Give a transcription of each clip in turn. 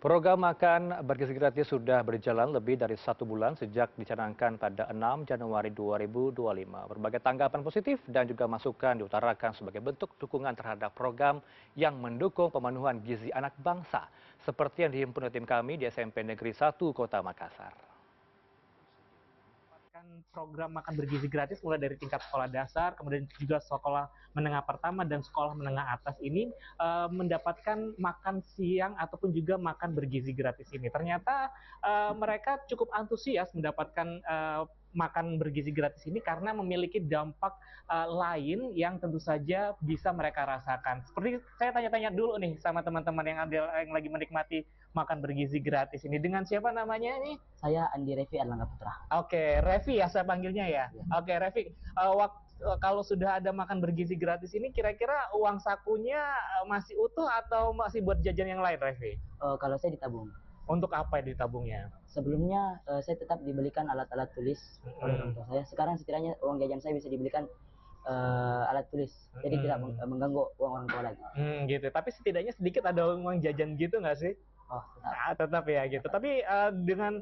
Program makan bergizi gratis sudah berjalan lebih dari 1 bulan sejak dicanangkan pada 6 Januari 2025. Berbagai tanggapan positif dan juga masukan diutarakan sebagai bentuk dukungan terhadap program yang mendukung pemenuhan gizi anak bangsa, seperti yang dihimpun oleh tim kami di SMP Negeri 1 Kota Makassar. Program makan bergizi gratis mulai dari tingkat sekolah dasar, kemudian juga sekolah menengah pertama dan sekolah menengah atas ini mendapatkan makan siang ataupun juga makan bergizi gratis ini. Ternyata mereka cukup antusias mendapatkan makan bergizi gratis ini karena memiliki dampak lain yang tentu saja bisa mereka rasakan. Seperti saya tanya-tanya dulu nih sama teman-teman yang lagi menikmati makan bergizi gratis ini. Dengan siapa namanya ini? Saya Andi Revi Erlangga Putra. Oke, Revi ya saya panggilnya ya. Ya. Oke, Revi, kalau sudah ada makan bergizi gratis ini, kira-kira uang sakunya masih utuh atau masih buat jajan yang lain, Revi? Kalau saya ditabung. Untuk apa ditabungnya? Sebelumnya saya tetap dibelikan alat-alat tulis oleh orang tua saya. Sekarang setidaknya uang jajan saya bisa dibelikan alat tulis, jadi tidak mengganggu uang orang tua lagi. Gitu. Tapi setidaknya sedikit ada uang jajan gitu nggak sih? Oh, tetap. Tetap ya gitu. Tapi dengan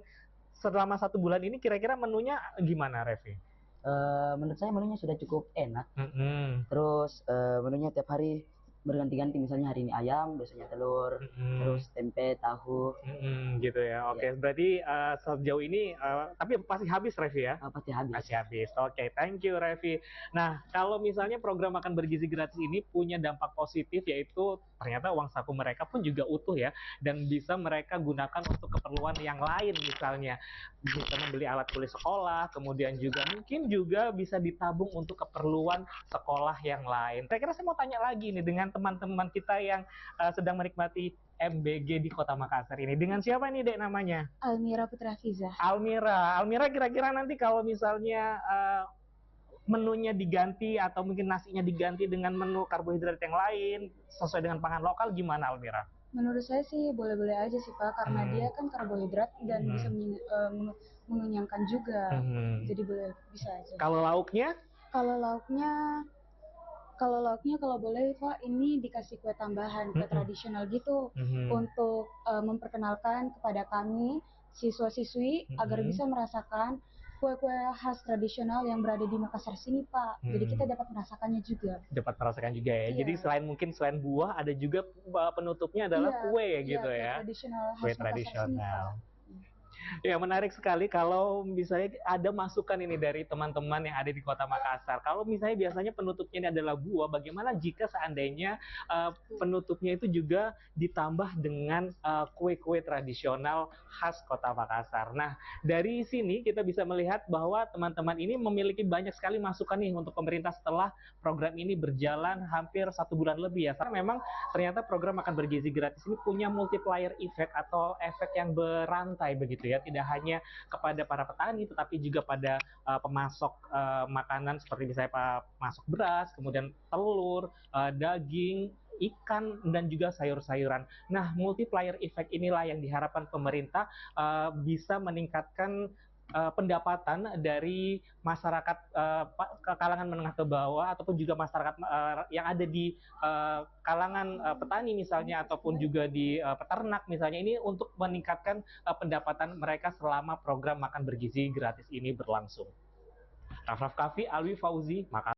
selama 1 bulan ini kira-kira menunya gimana, Revi? Menurut saya menunya sudah cukup enak. Terus menunya tiap hari berganti-ganti, misalnya hari ini ayam, biasanya telur, terus tempe, tahu. Gitu ya. Oke, Ya. berarti sejauh ini tapi pasti habis, Revi ya? Pasti habis. Masih habis. Oke, thank you, Revi. Nah, kalau misalnya program makan bergizi gratis ini punya dampak positif, yaitu ternyata uang saku mereka pun juga utuh ya, dan bisa mereka gunakan untuk keperluan yang lain, misalnya bisa membeli alat tulis sekolah, kemudian juga mungkin juga bisa ditabung untuk keperluan sekolah yang lain. Kira-kira saya mau tanya lagi nih dengan teman-teman kita yang sedang menikmati MBG di Kota Makassar ini. Dengan siapa nih, Dek, namanya? Almira Putra Fiza. Almira kira-kira nanti kalau misalnya menunya diganti atau mungkin nasinya diganti dengan menu karbohidrat yang lain sesuai dengan pangan lokal, gimana, Almira? Menurut saya sih boleh-boleh aja sih Pak, karena dia kan karbohidrat dan bisa mengenyangkan juga. Jadi bisa aja. Kalau lauknya? Kalau lauknya kalau boleh Pak, ini dikasih kue tambahan, kue tradisional gitu, untuk memperkenalkan kepada kami siswa-siswi agar bisa merasakan kue-kue khas tradisional yang berada di Makassar sini, Pak. Jadi kita dapat merasakannya juga. Dapat merasakan juga ya. Iya. Jadi selain buah, ada juga penutupnya adalah kue gitu ya. Kue tradisional. Ya, menarik sekali kalau misalnya ada masukan ini dari teman-teman yang ada di Kota Makassar. Kalau misalnya biasanya penutupnya ini adalah buah, bagaimana jika seandainya penutupnya itu juga ditambah dengan kue-kue tradisional khas Kota Makassar. Nah, dari sini kita bisa melihat bahwa teman-teman ini memiliki banyak sekali masukan nih untuk pemerintah setelah program ini berjalan hampir 1 bulan lebih ya. Karena memang ternyata program makan bergizi gratis ini punya multiplier effect atau efek yang berantai begitu ya, tidak hanya kepada para petani tetapi juga pada pemasok makanan seperti misalnya pemasok beras, kemudian telur, daging, ikan, dan juga sayur-sayuran. Nah, multiplier effect inilah yang diharapkan pemerintah bisa meningkatkan pendapatan dari masyarakat kalangan menengah ke bawah ataupun juga masyarakat yang ada di kalangan petani misalnya ataupun juga di peternak misalnya, ini untuk meningkatkan pendapatan mereka selama program makan bergizi gratis ini berlangsung. Raff Kaffi, Alwi Fauzi, Makassar.